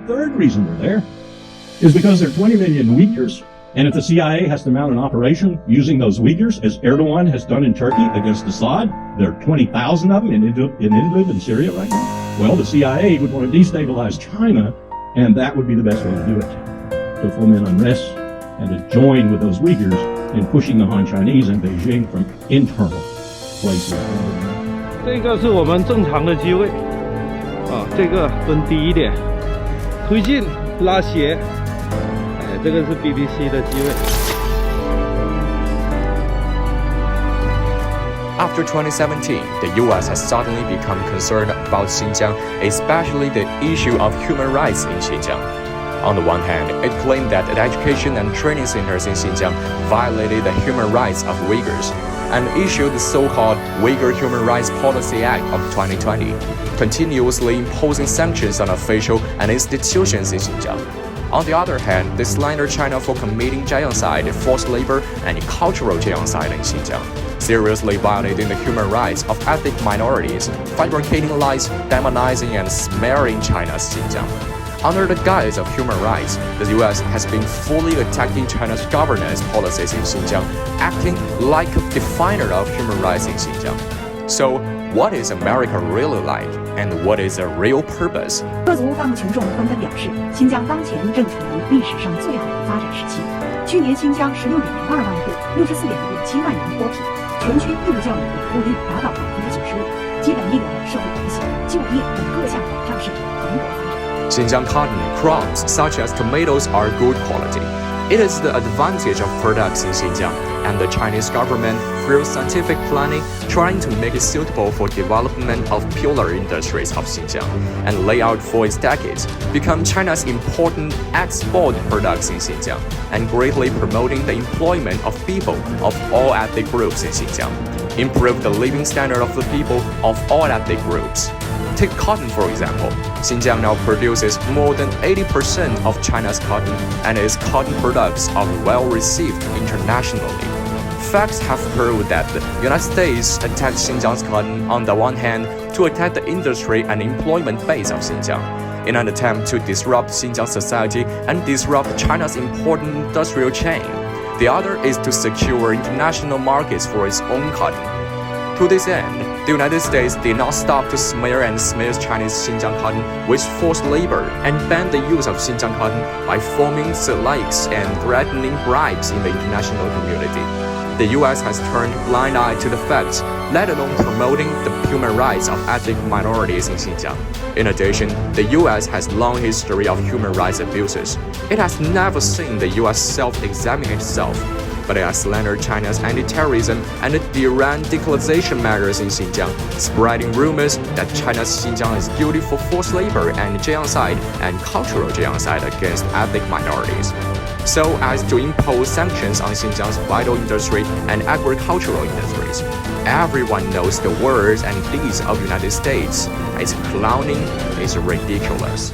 third reason they're there is because there are 20 million Uyghurs, and if the CIA has to mount an operation using those Uyghurs, as Erdogan has done in Turkey against Assad, there are 20,000 of them in Idlib in Syria right now. Well, the CIA would want to destabilize China, and that would be the best way to do it, to foment unrest and to join with those Uyghurs in pushing the Han Chinese and Beijing from internal places. 这个是我们正常的机位啊，这个蹲低一点，推进拉斜，哎，这个是 BBC 的机位。After 2017, the U.S. has suddenly become concerned about Xinjiang, especially the issue of human rights in Xinjiang. On the one hand, it claimed that the education and training centers in Xinjiang violated the human rights of Uyghurs, and issued the so-called Uyghur Human Rights Policy Act of 2020, continuously imposing sanctions on officials and institutions in Xinjiang. On the other hand, they slandered China for committing genocide, forced labor, and cultural genocide in Xinjiang, seriously violating the human rights of ethnic minorities, fabricating lies, demonizing and smearing China's Xinjiang. Under the guise of human rights, the U.S. has been fully attacking China's governance policies in Xinjiang, acting like a definer of human rights in Xinjiang. So, what is America really like, and what is the real purpose? 各族方群众纷纷表示，新疆当前正处于历史上最好的发展时期。去年新疆16.02万户，64.57万人脱贫，全区义务教育保护率达到95%，基本医疗、社会关系、就业等各项保障是蓬勃发展。Xinjiang cotton crops such as tomatoes are good quality. It is the advantage of products in Xinjiang, and the Chinese government, through scientific planning, trying to make it suitable for development of pillar industries of Xinjiang, and lay out for its decades, become China's important export products in Xinjiang, and greatly promoting the employment of people of all ethnic groups in Xinjiang, improve the living standard of the people of all ethnic groups. Take cotton for example. Xinjiang now produces more than 80% of China's cotton, and its cotton products are well received internationally. Facts have proved that the United States attacked Xinjiang's cotton on the one hand to attack the industry and employment base of Xinjiang, in an attempt to disrupt Xinjiang society and disrupt China's important industrial chain. The other is to secure international markets for its own cotton. To this end, the United States did not stop to smear and smear Chinese Xinjiang cotton with forced labor and ban the use of Xinjiang cotton by forming slights and threatening bribes in the international community. The U.S. has turned a blind eye to the facts, let alone promoting the human rights of ethnic minorities in Xinjiang. In addition, the U.S. has a long history of human rights abuses. It has never seen the U.S. self-examine itself, but it has slandered China's anti-terrorism and the de-radicalization measures in Xinjiang, spreading rumors that China's Xinjiang is guilty for forced labor and genocide and cultural genocide against ethnic minorities, so as to impose sanctions on Xinjiang's vital industry and agricultural industries. Everyone knows the words and deeds of the United States. Its clowning is ridiculous.